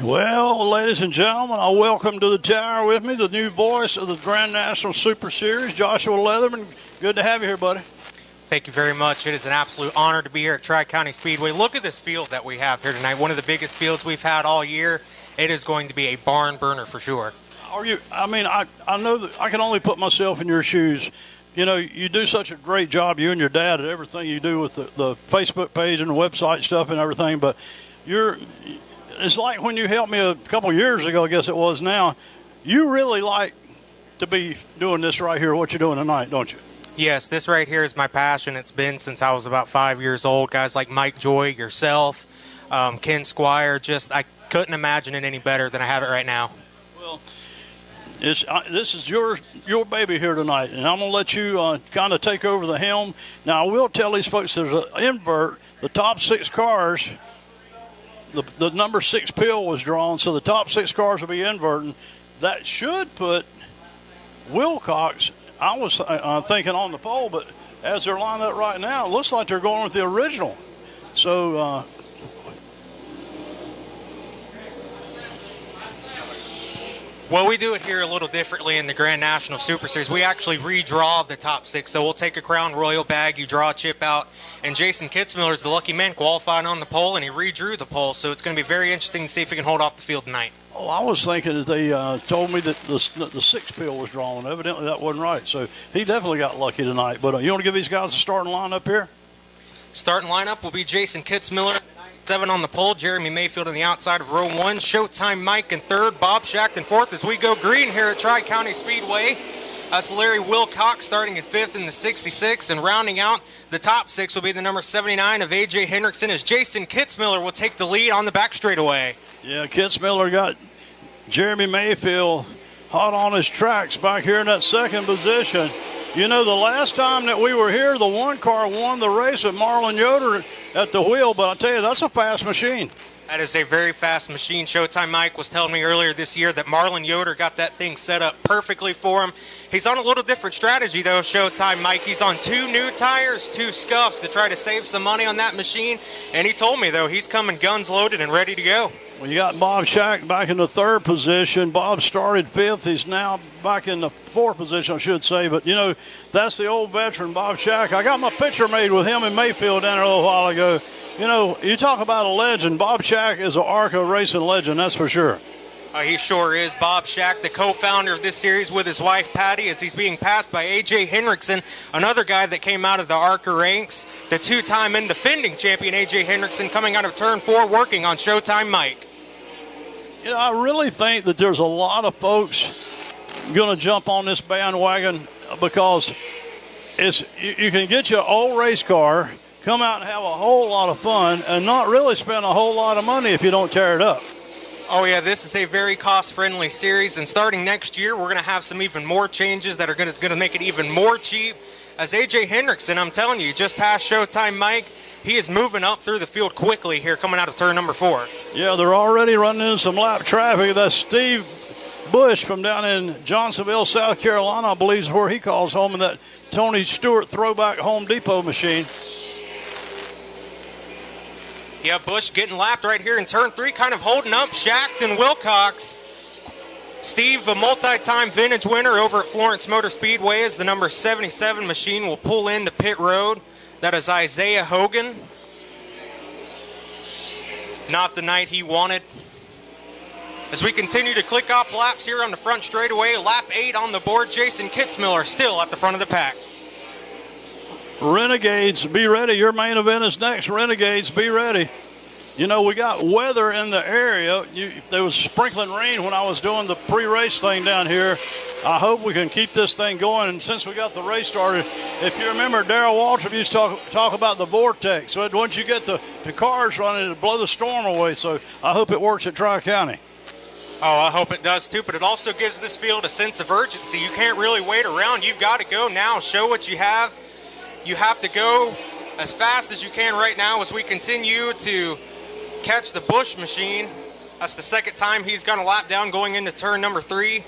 Well, ladies and gentlemen, I welcome to the tower with me the new voice of the Grand National Super Series, Joshua Leatherman. Good to have you here, buddy. Thank you very much. It is an absolute honor to be here at Tri-County Speedway. Look at this field that we have here tonight. One of the biggest fields we've had all year. It is going to be a barn burner for sure. I know that I can only put myself in your shoes. You know, you do such a great job, you and your dad, at everything you do with the Facebook page and the website stuff and everything, but it's like when you helped me a couple years ago, I guess it was now, you really like to be doing this right here, what you're doing tonight, don't you? Yes, this right here is my passion. It's been since I was about 5 years old. Guys like Mike Joy, yourself, Ken Squire, I couldn't imagine it any better than I have it right now. Well, this is your baby here tonight, and I'm going to let you kind of take over the helm. Now, I will tell these folks there's an invert. The top 6 cars, the number 6 pill was drawn, so the top 6 cars will be inverting. That should put Wilcox, I was thinking, on the pole, but as they're lined up right now, it looks like they're going with the original. So, well, we do it here a little differently in the Grand National Super Series. We actually redraw the top 6. So we'll take a Crown Royal bag, you draw a chip out, and Jason Kitzmiller is the lucky man qualifying on the pole, and he redrew the pole. So it's going to be very interesting to see if he can hold off the field tonight. Oh, I was thinking that they told me that the 6 pill was drawn. Evidently that wasn't right. So he definitely got lucky tonight. But you want to give these guys a starting lineup here? Starting lineup will be Jason Kitzmiller, 7 on the pole, Jeremy Mayfield on the outside of row 1, Showtime Mike in 3rd, Bob Schacht in 4th as we go green here at Tri-County Speedway. That's Larry Wilcox starting in 5th in the 66, and rounding out the top 6 will be the number 79 of A.J. Hendrickson as Jason Kitzmiller will take the lead on the back straightaway. Yeah, Kitzmiller got Jeremy Mayfield hot on his tracks back here in that 2nd position. You know, the last time that we were here, the 1 car won the race with Marlon Yoder at the wheel, but I'll tell you, that's a fast machine. That is a very fast machine. Showtime Mike was telling me earlier this year that Marlon Yoder got that thing set up perfectly for him. He's on a little different strategy, though, Showtime Mike. He's on 2 new tires, 2 scuffs to try to save some money on that machine. And he told me, though, he's coming guns loaded and ready to go. Well, you got Bob Schacht back in the 3rd position. Bob started 5th. He's now back in the 4th position, I should say. But, you know, that's the old veteran, Bob Schacht. I got my picture made with him and Mayfield down there a little while ago. You know, you talk about a legend. Bob Schacht is an ARCA racing legend, that's for sure. He sure is. Bob Schacht, the co-founder of this series with his wife, Patty, as he's being passed by A.J. Hendrickson, another guy that came out of the ARCA ranks, the 2-time and defending champion A.J. Hendrickson coming out of turn 4 working on Showtime Mike. You know, I really think that there's a lot of folks going to jump on this bandwagon because you can get your old race car, come out and have a whole lot of fun, and not really spend a whole lot of money if you don't tear it up. Oh, yeah, this is a very cost-friendly series, and starting next year, we're going to have some even more changes that are going to make it even more cheap. As A.J. Hendrickson, I'm telling you, just past Showtime Mike, he is moving up through the field quickly here coming out of turn number 4. Yeah, they're already running into some lap traffic. That's Steve Bush from down in Johnsonville, South Carolina, I believe is where he calls home, in that Tony Stewart throwback Home Depot machine. Yeah, Bush getting lapped right here in turn 3, kind of holding up Schacht and Wilcox. Steve, a multi-time vintage winner over at Florence Motor Speedway, as the number 77 machine will pull into pit road. That is Isaiah Hogan. Not the night he wanted. As we continue to click off laps here on the front straightaway, lap 8 on the board, Jason Kitzmiller still at the front of the pack. Renegades, be ready. Your main event is next. Renegades, be ready. You know, we got weather in the area. There was sprinkling rain when I was doing the pre-race thing down here. I hope we can keep this thing going. And since we got the race started, if you remember, Darrell Waltrip used to talk about the vortex. So once you get the cars running, it'll blow the storm away. So I hope it works at Tri-County. Oh, I hope it does too, but it also gives this field a sense of urgency. You can't really wait around. You've got to go now. Show what you have. You have to go as fast as you can right now as we continue to catch the Bush machine. That's the second time he's gone a lap down going into turn number 3.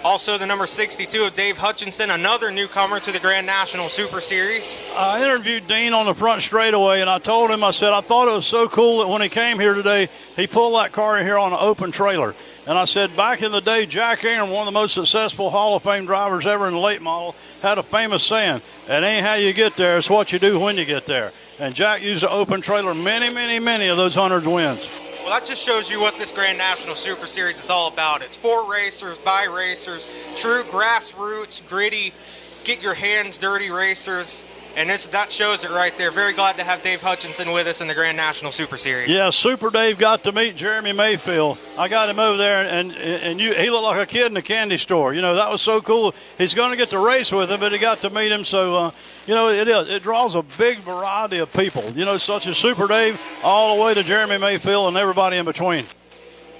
Also, the number 62 of Dave Hutchinson, another newcomer to the Grand National Super Series. I interviewed Dean on the front straightaway, and I told him, I said, I thought it was so cool that when he came here today, he pulled that car in here on an open trailer. And I said, back in the day, Jack Ingram, one of the most successful Hall of Fame drivers ever in the late model, had a famous saying, it ain't how you get there, it's what you do when you get there. And Jack used an open trailer many of those hundreds wins. Well, that just shows you what this Grand National Super Series is all about. It's for racers, by racers, true grassroots, gritty, get your hands dirty racers. And that shows it right there. Very glad to have Dave Hutchinson with us in the Grand National Super Series. Yeah, Super Dave got to meet Jeremy Mayfield. I got him over there, and he looked like a kid in a candy store. You know, that was so cool. He's going to get to race with him, but he got to meet him. So, it draws a big variety of people, such as Super Dave all the way to Jeremy Mayfield and everybody in between.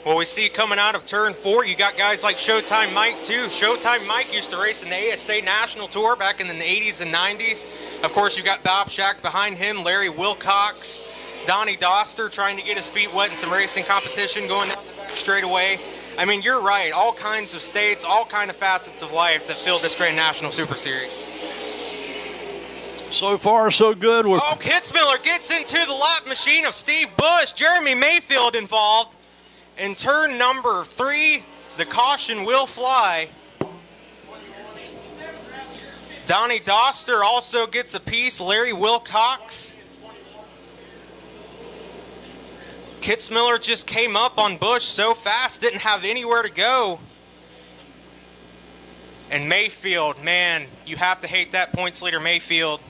Well, we see coming out of turn 4, you got guys like Showtime Mike, too. Showtime Mike used to race in the ASA National Tour back in the 80s and 90s. Of course, you got Bob Schacht behind him, Larry Wilcox, Donnie Doster trying to get his feet wet in some racing competition going down the back straightaway. I mean, you're right. All kinds of states, all kinds of facets of life that fill this Grand National Super Series. So far, so good. Kitzmiller gets into the lap machine of Steve Bush. Jeremy Mayfield involved. In turn number 3, the caution will fly. Donnie Doster also gets a piece. Larry Wilcox. Kitzmiller just came up on Bush so fast, didn't have anywhere to go. And Mayfield, man, you have to hate that points leader Mayfield.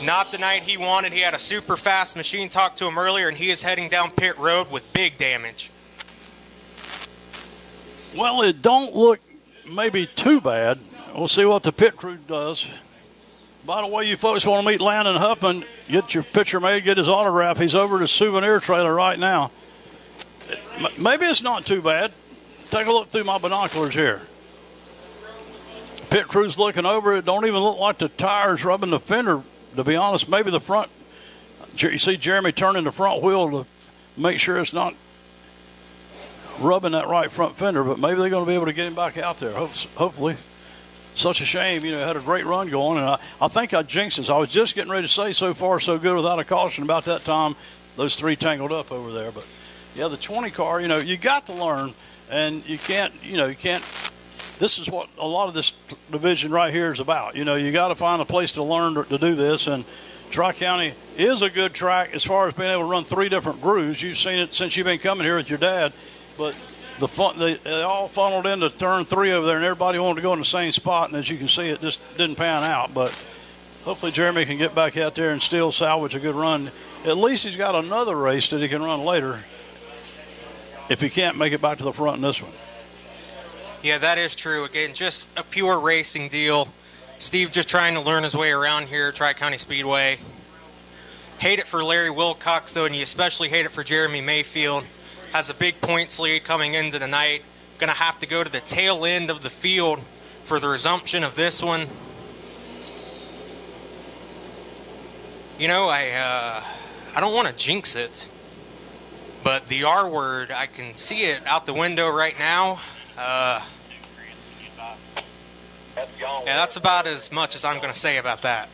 Not the night he wanted. He had a super fast machine. Talked to him earlier, and he is heading down pit road with big damage. Well, it don't look maybe too bad. We'll see what the pit crew does. By the way, you folks want to meet Landon Huffman, get your picture made, get his autograph. He's over at the souvenir trailer right now. Maybe it's not too bad. Take a look through my binoculars here. Pit crew's looking over it. Don't even look like the tires rubbing the fender. To be honest, maybe the front, you see Jeremy turning the front wheel to make sure it's not rubbing that right front fender, but maybe they're going to be able to get him back out there, hopefully. Such a shame, had a great run going, and I think I jinxed this. I was just getting ready to say so far so good without a caution. About that time, those 3 tangled up over there. But, yeah, the 20 car, you got to learn, and you can't. This is what a lot of this division right here is about. You got to find a place to learn to do this. And Tri-County is a good track as far as being able to run 3 different grooves. You've seen it since you've been coming here with your dad. But they all funneled into turn 3 over there, and everybody wanted to go in the same spot. And as you can see, it just didn't pan out. But hopefully Jeremy can get back out there and still salvage a good run. At least he's got another race that he can run later if he can't make it back to the front in this one. Yeah, that is true. Again, just a pure racing deal. Steve just trying to learn his way around here, Tri-County Speedway. Hate it for Larry Wilcox, though, and you especially hate it for Jeremy Mayfield. Has a big points lead coming into the night. Going to have to go to the tail end of the field for the resumption of this one. I don't want to jinx it, but the R word, I can see it out the window right now. Yeah, that's about as much as I'm going to say about that.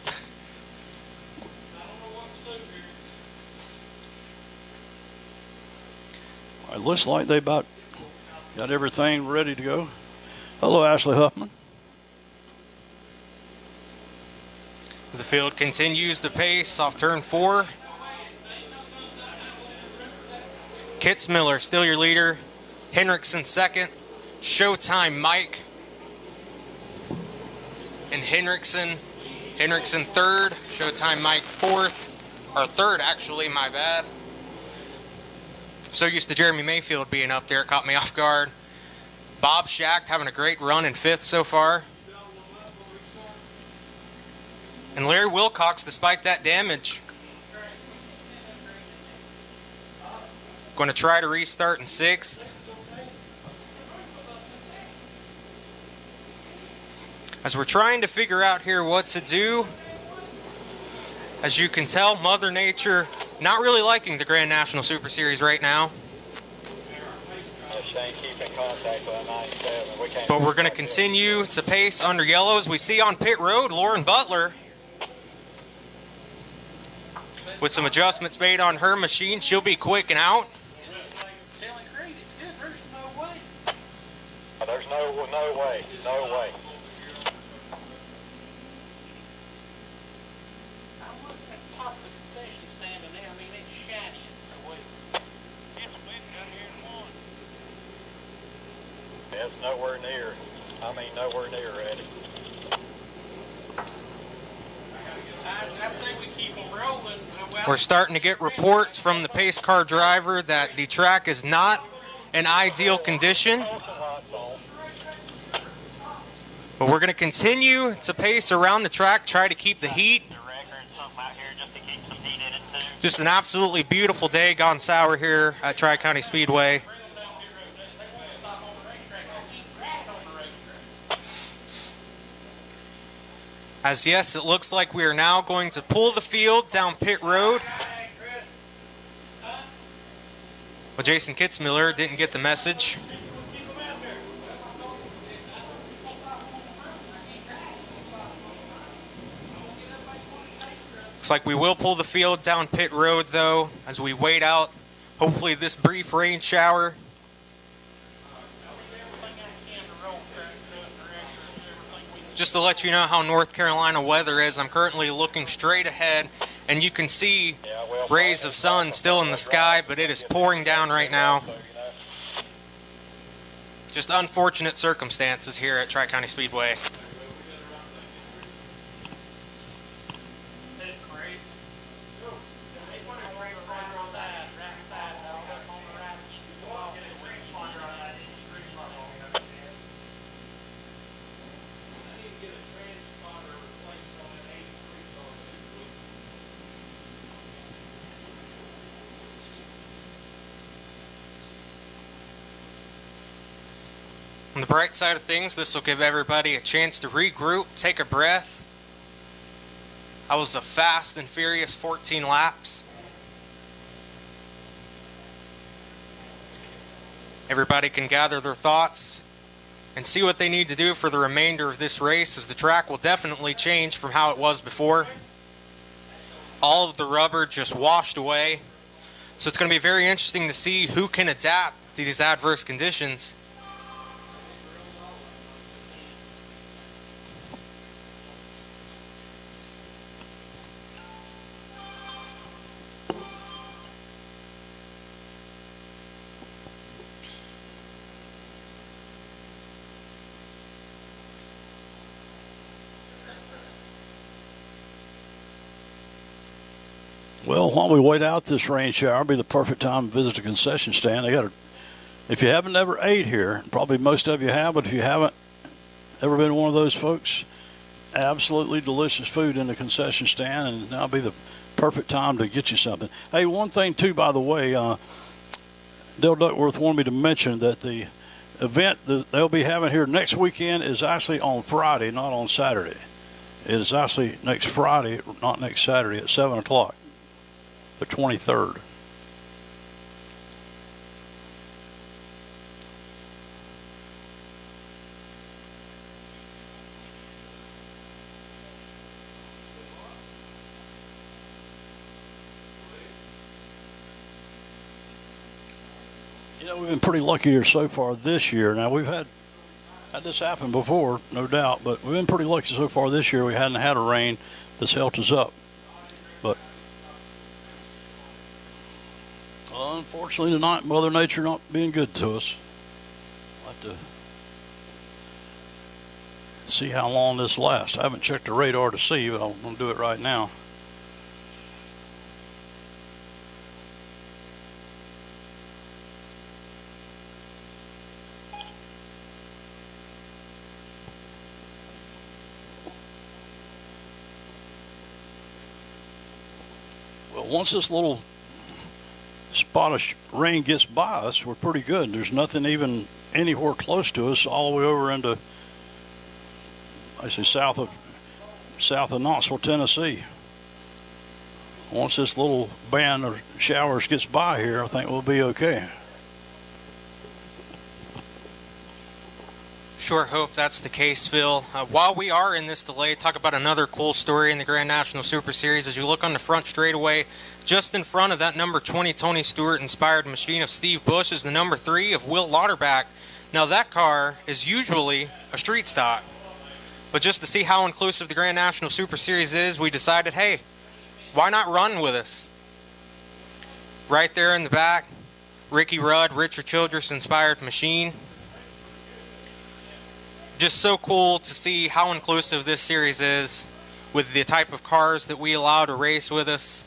It looks like they about got everything ready to go. Hello, Ashley Huffman. The field continues the pace off turn 4. Kitzmiller still your leader. Henriksen second. Showtime Mike. And Henriksen third. Showtime Mike fourth. Or third, actually, my bad. So used to Jeremy Mayfield being up there, it caught me off guard. Bob Schacht having a great run in 5th so far. And Larry Wilcox, despite that damage, going to try to restart in 6th. As we're trying to figure out here what to do, as you can tell, Mother Nature not really liking the Grand National Super Series right now. But we're going to continue to pace under yellow as we see on pit road, Lauren Butler. With some adjustments made on her machine, she'll be quick and out. There's no way. It's nowhere near. Nowhere near ready. I'd say we keep them rolling. We're starting to get reports from the pace car driver that the track is not in ideal condition. But we're going to continue to pace around the track, try to keep the heat. Just an absolutely beautiful day gone sour here at Tri-County Speedway. As yes, it looks like we are now going to pull the field down pit road. Well, Jason Kitzmiller didn't get the message. Looks like we will pull the field down pit road, though, as we wait out, hopefully, this brief rain shower. Just to let you know how North Carolina weather is, I'm currently looking straight ahead, and you can see rays of sun still in the sky, but it is pouring down right now. Just unfortunate circumstances here at Tri-County Speedway. On the bright side of things, this will give everybody a chance to regroup, take a breath. That was a fast and furious 14 laps. Everybody can gather their thoughts and see what they need to do for the remainder of this race, as the track will definitely change from how it was before. All of the rubber just washed away. So it's going to be very interesting to see who can adapt to these adverse conditions. Well, while we wait out this rain shower, it'll be the perfect time to visit a concession stand. If you haven't ever ate here, probably most of you have, but if you haven't ever been one of those folks, absolutely delicious food in the concession stand, and that'll be the perfect time to get you something. Hey, one thing, too, by the way, Dale Duckworth wanted me to mention that the event that they'll be having here next weekend is actually on Friday, not on Saturday. It is actually next Friday, not next Saturday, at 7 o'clock. The 23rd. You know, we've been pretty lucky here so far this year. Now, we've had this happen before, no doubt, but we've been pretty lucky so far this year. We hadn't had a rain that's helped us up. But unfortunately tonight, Mother Nature not being good to us. We'll have to see how long this lasts. I haven't checked the radar to see, but I'm going to do it right now. Well, once this little spot of rain gets by us, we're pretty good. There's nothing even anywhere close to us, all the way over into, I say, south of Knoxville, Tennessee. Once this little band of showers gets by here, I think we'll be okay. Sure hope that's the case, Phil. While we are in this delay, talk about another cool story in the Grand National Super Series. As you look on the front straightaway, just in front of that number 20 Tony Stewart-inspired machine of Steve Bush is the number 3 of Will Lauterbach. Now, that car is usually a street stock. But just to see how inclusive the Grand National Super Series is, we decided, hey, why not run with us? Right there in the back, Ricky Rudd, Richard Childress-inspired machine. Just so cool to see how inclusive this series is with the type of cars that we allow to race with us.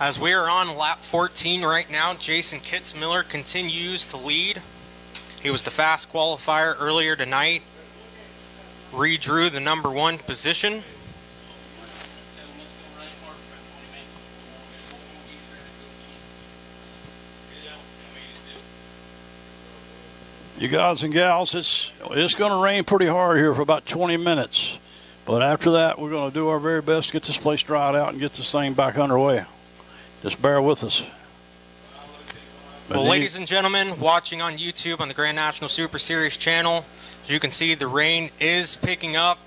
As we are on lap 14 right now, Jason Kitzmiller continues to lead. He was the fast qualifier earlier tonight. Redrew the number 1 position. You guys and gals, it's going to rain pretty hard here for about 20 minutes. But after that, we're going to do our very best to get this place dried out and get this thing back underway. Just bear with us. Well, ladies and gentlemen, watching on YouTube on the Grand National Super Series channel, as you can see, the rain is picking up.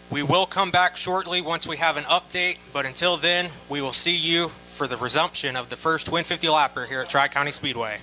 We will come back shortly once we have an update, but until then, we will see you for the resumption of the first Twin 50 lapper here at Tri-County Speedway.